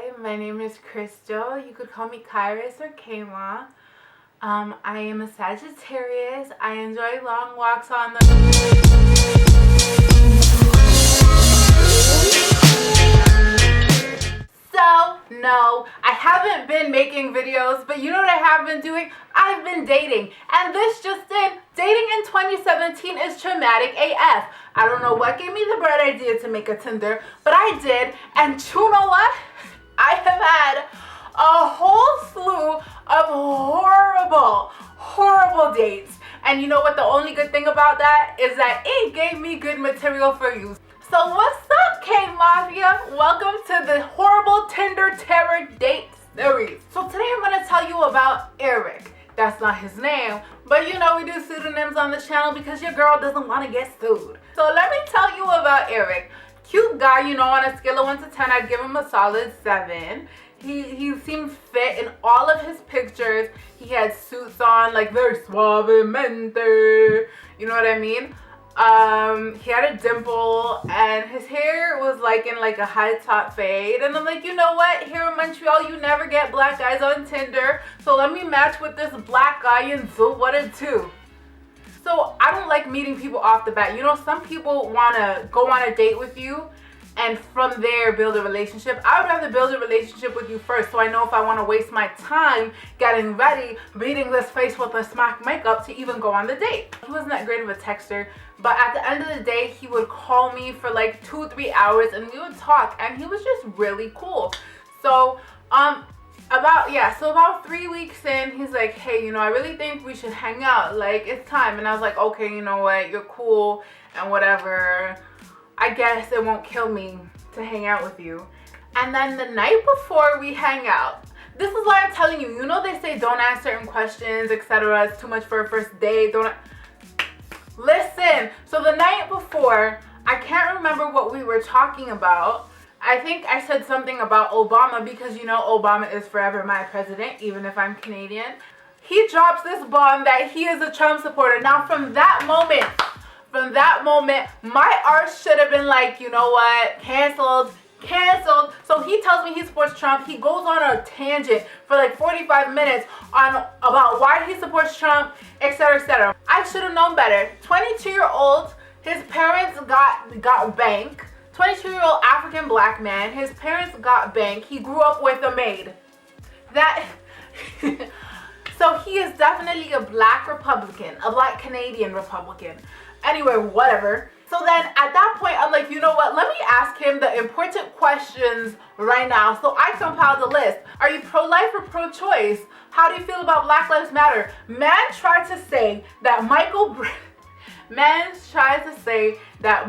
Hi, my name is Crystal. You could call me Kairos or Kaymah. I am a Sagittarius. I enjoy long walks on the... So, no, I haven't been making videos, but you know what I have been doing? I've been dating. And this just in, dating in 2017 is traumatic AF. I don't know what gave me the bright idea to make a Tinder, but I did. And you know what? I have had a whole slew of horrible dates. And you know what the only good thing about that is that it gave me good material for use. So what's up, K-Mafia? Welcome to the horrible Tinder terror date series. So today I'm going to tell you about Eric. That's not his name, but you know we do pseudonyms on this channel because your girl doesn't want to get sued. So let me tell you about Eric. Cute guy, you know, on a scale of 1 to 10, I'd give him a solid 7. He seemed fit in all of his pictures. He had suits on, like very suavemente. You know what I mean? He had a dimple and his hair was like in like a high top fade, and I'm like, you know what, here in Montreal you never get black guys on Tinder, so let me match with this black guy in Zoo. What a two. So I don't like meeting people off the bat. You know, some people want to go on a date with you and from there build a relationship. I would rather build a relationship with you first, so I know if I want to waste my time getting ready, beating this face with a smack makeup to even go on the date. He wasn't that great of a texter, but at the end of the day, he would call me for like 2-3 hours and we would talk, and he was just really cool. So about 3 weeks in, he's like, hey, you know, I really think we should hang out, like it's time. And I was like, okay, you know what, you're cool and whatever, I guess it won't kill me to hang out with you. And then the night before we hang out, this is why I'm telling you, you know they say don't ask certain questions, etc. It's too much for a first date. Listen, so the night before, I can't remember what we were talking about. I think I said something about Obama because, you know, Obama is forever my president, even if I'm Canadian. He drops this bomb that he is a Trump supporter. Now, from that moment, my arse should have been like, you know what, canceled. So he tells me he supports Trump. He goes on a tangent for like 45 minutes on about why he supports Trump, etc., etc. I should have known better. 22-year-old, his parents got bank. 22-year-old African black man, his parents got bank. He grew up with a maid. So he is definitely a black Republican, a black Canadian Republican. Anyway, whatever. So then at that point, I'm like, you know what? Let me ask him the important questions right now. So I compiled a list. Are you pro-life or pro-choice? How do you feel about Black Lives Matter? Man tried to say that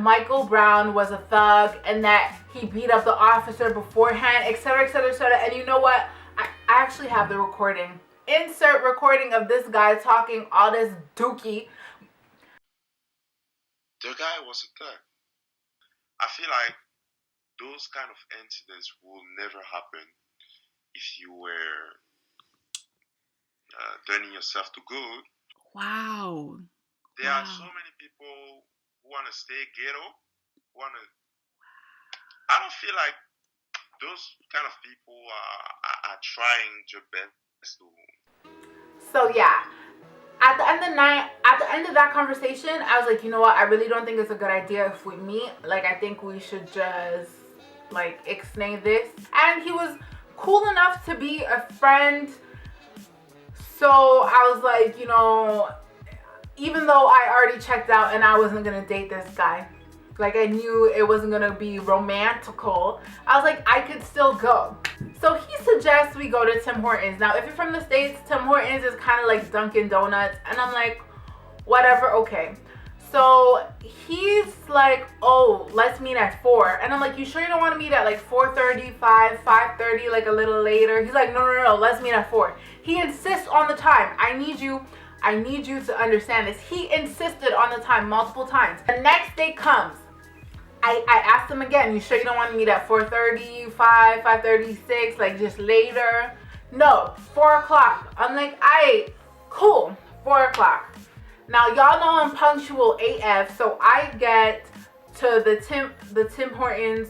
Michael Brown was a thug and that he beat up the officer beforehand, etc., etc., etc. And you know what? I actually have the recording. Insert recording of this guy talking all this dookie. The guy was a thug. I feel like those kind of incidents will never happen if you were turning yourself to good. Wow. There are so many people who want to stay ghetto, I don't feel like those kind of people are trying their best to... So yeah, at the end of the night, at the end of that conversation, I was like, you know what, I really don't think it's a good idea if we meet. Like, I think we should just like ixnay this. And he was cool enough to be a friend. So I was like, you know, even though I already checked out and I wasn't gonna date this guy, like I knew it wasn't gonna be romantical, I was like, I could still go. So he suggests we go to Tim Hortons. Now, if you're from the States, Tim Hortons is kind of like Dunkin' Donuts. And I'm like, whatever, okay. So he's like, oh, let's meet at 4. And I'm like, you sure you don't want to meet at like 4:30, 5:30, like a little later? He's like, no, let's meet at 4. He insists on the time. I need you to understand this. He insisted on the time multiple times. The next day comes. I asked him again, you sure you don't want to meet at 4:30, 5:36, like just later? No, 4 o'clock. I'm like, aight, cool, 4 o'clock. Now, y'all know I'm punctual AF, so I get to the Tim Hortons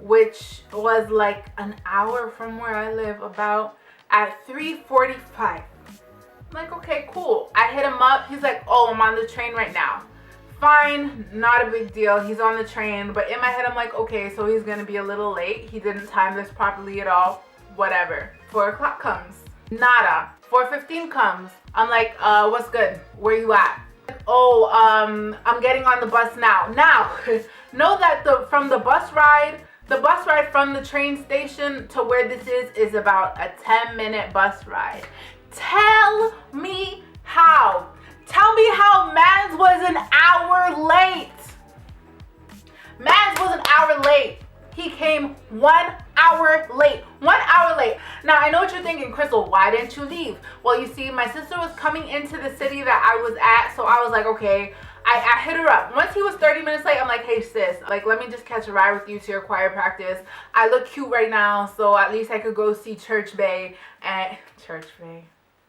which was like an hour from where I live, about at 3:45. I'm like, okay, cool. I hit him up. He's like, oh, I'm on the train right now. Fine, not a big deal. He's on the train, but in my head, I'm like, okay, so he's gonna be a little late. He didn't time this properly at all. Whatever. 4 o'clock comes. Nada. 4:15 comes. I'm like, what's good? Where you at? Oh, I'm getting on the bus now. Now, know that from the bus ride from the train station to where this is about a 10-minute bus ride. Tell me how. Tell me how Mans was an hour late. Mans was an hour late. He came 1 hour late. 1 hour late. Now, I know what you're thinking, Crystal, why didn't you leave? Well, you see, my sister was coming into the city that I was at, so I was like, okay, I hit her up. Once he was 30 minutes late, I'm like, hey, sis, like, let me just catch a ride with you to your choir practice. I look cute right now, so at least I could go see Church Bay.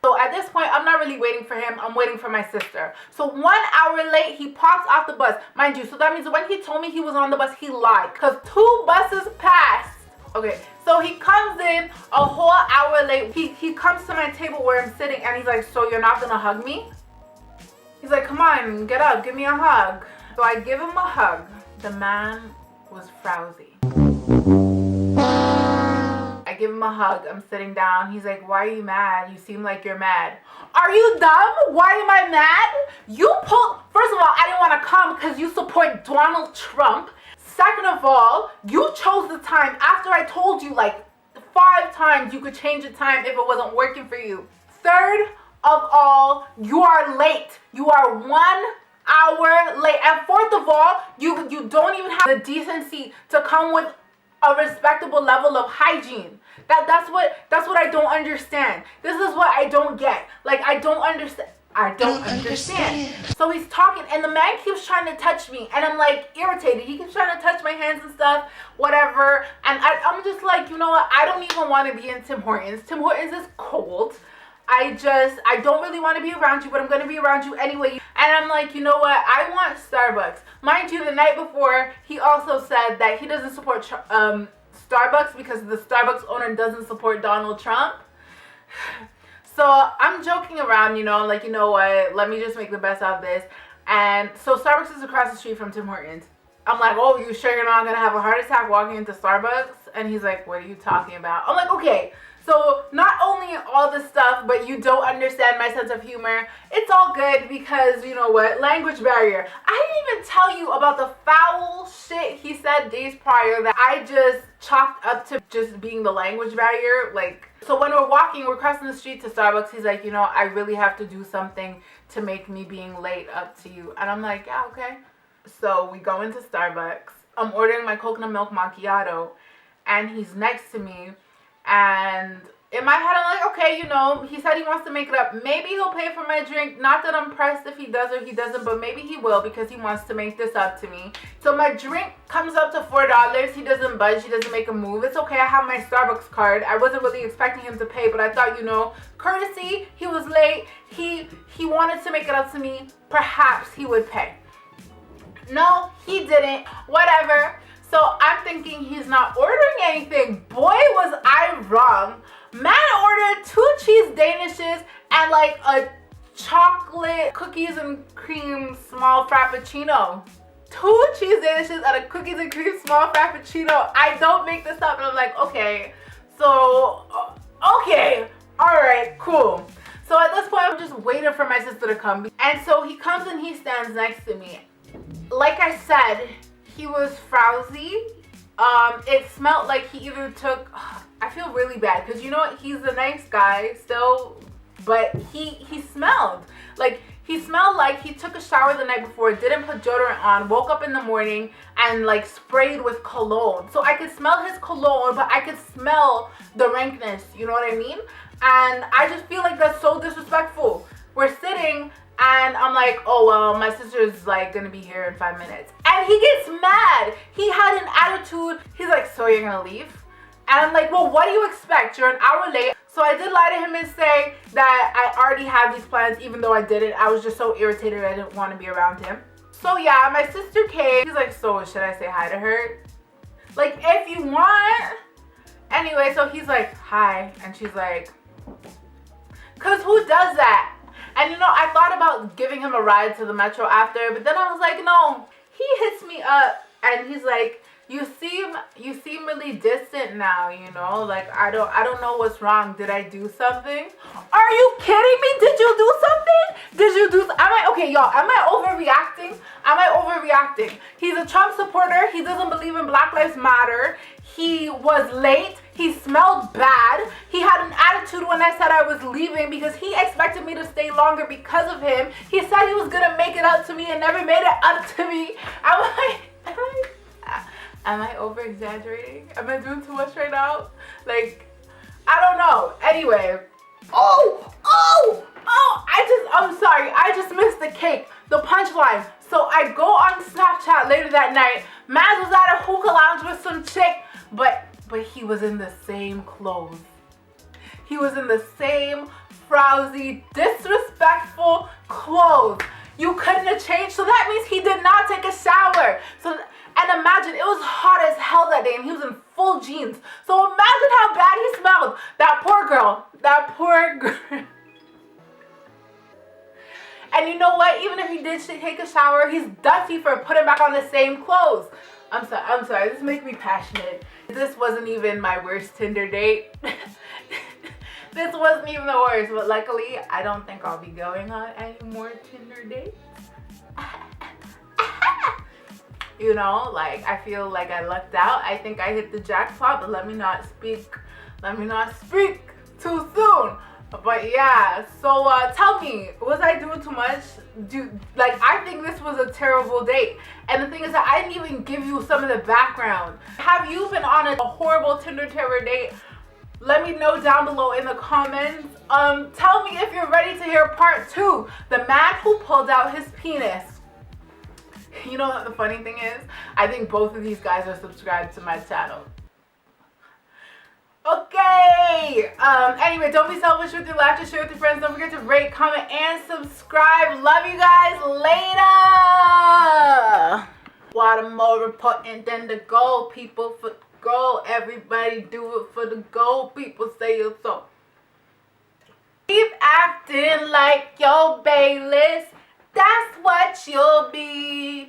So at this point, I'm not really waiting for him. I'm waiting for my sister. So 1 hour late, he pops off the bus. Mind you, so that means when he told me he was on the bus, he lied. Because 2 buses passed. Okay, so he comes in a whole hour late. He comes to my table where I'm sitting and he's like, so you're not going to hug me? He's like, come on, get up, give me a hug. So I give him a hug. The man was frowsy. I give him a hug. I'm sitting down. He's like, why are you mad? You seem like you're mad. Are you dumb? Why am I mad? First of all, I didn't want to come because you support Donald Trump. Second of all, you chose the time after I told you like 5 times you could change the time if it wasn't working for you. Third of all, you are late. You are 1 hour late. And fourth of all, you don't even have the decency to come with a respectable level of hygiene. That's what I don't understand. This is what I don't get. Like, I don't understand. So he's talking and the man keeps trying to touch me and I'm like irritated. He keeps trying to touch my hands and stuff, whatever. And I'm just like, you know what? I don't even want to be in Tim Hortons. Tim Hortons is cold. I don't really want to be around you, but I'm going to be around you anyway. And I'm like, you know what? I want Starbucks. Mind you, the night before, he also said that he doesn't support Starbucks because the Starbucks owner doesn't support Donald Trump. So I'm joking around, you know, like, you know what? Let me just make the best out of this. And so Starbucks is across the street from Tim Hortons. I'm like, oh, you sure you're not going to have a heart attack walking into Starbucks? And he's like, what are you talking about? I'm like, okay. So not only all this stuff, but you don't understand my sense of humor. It's all good because, you know what, language barrier. I didn't even tell you about the foul shit he said days prior that I just chalked up to just being the language barrier. Like, so when we're crossing the street to Starbucks, he's like, you know, I really have to do something to make me being late up to you. And I'm like, yeah, okay. So we go into Starbucks. I'm ordering my coconut milk macchiato and he's next to me. And in my head, I'm like, okay, you know, he said he wants to make it up. Maybe he'll pay for my drink. Not that I'm pressed if he does or he doesn't, but maybe he will because he wants to make this up to me. So my drink comes up to $4. He doesn't budge. He doesn't make a move. It's okay. I have my Starbucks card. I wasn't really expecting him to pay, but I thought, you know, courtesy, he was late. He wanted to make it up to me. Perhaps he would pay. No, he didn't. Whatever. So I'm thinking he's not ordering anything. Boy, was I wrong. Man ordered 2 cheese danishes and like a chocolate cookies and cream small frappuccino. 2 cheese danishes and a cookies and cream small frappuccino. I don't make this up. And I'm like, okay. So, okay. All right, cool. So at this point, I'm just waiting for my sister to come. And so he comes and he stands next to me. Like I said, he was frowsy. It smelled like he either took, I feel really bad because you know what, he's a nice guy still, but he smelled like he took a shower the night before, didn't put deodorant on, woke up in the morning and like sprayed with cologne. So I could smell his cologne, but I could smell the rankness, you know what I mean? And I just feel like that's so disrespectful. We're sitting and I'm like, oh, well, my sister's like gonna be here in 5 minutes. And he gets mad. He had an attitude. He's like, so you're gonna leave? And I'm like, well, what do you expect? You're an hour late. So I did lie to him and say that I already had these plans, even though I didn't. I was just so irritated I didn't want to be around him. So yeah, my sister came. He's like, so should I say hi to her? Like, if you want. Anyway, so he's like, hi. And she's like, because who does that? And you know, I thought about giving him a ride to the metro after, but then I was like, no. He hits me up and he's like, you seem really distant now, you know? Like, I don't know what's wrong. Did I do something? Are you kidding me? Did you do something? Okay, y'all, am I overreacting? Am I overreacting? He's a Trump supporter. He doesn't believe in Black Lives Matter. He was late. He smelled bad. He had an attitude when I said I was leaving because he expected me to stay longer because of him. He said he was gonna make it up to me and never made it up to me. Am I over exaggerating? Am I doing too much right now? Like, I don't know. Anyway. I'm sorry. I just missed the cake. The punchline. So I go on Snapchat later that night. Maz was at a hookah lounge with some chick, but he was in the same clothes. He was in the same frowsy, disrespectful clothes. You couldn't have changed. So that means he did not take a shower. And imagine, it was hot as hell that day and he was in full jeans. So imagine how bad he smelled. That poor girl. And you know what? Even if he did take a shower, he's dusty for putting back on the same clothes. I'm sorry. This makes me passionate. This wasn't even my worst Tinder date. This wasn't even the worst. But luckily, I don't think I'll be going on any more Tinder dates. You know, like, I feel like I lucked out. I think I hit the jackpot, but let me not speak too soon. But yeah, so tell me, was I doing too much? I think this was a terrible date. And the thing is that I didn't even give you some of the background. Have you been on a horrible Tinder terror date? Let me know down below in the comments. Tell me if you're ready to hear part 2. The man who pulled out his penis. You know what the funny thing is? I think both of these guys are subscribed to my channel. Okay. Anyway, don't be selfish with your life. Just share with your friends. Don't forget to rate, comment, and subscribe. Love you guys. Later. What more important than the goal, people? For goal, everybody do it for the goal. People say it so. Keep acting like your Bayless. That's what you'll be.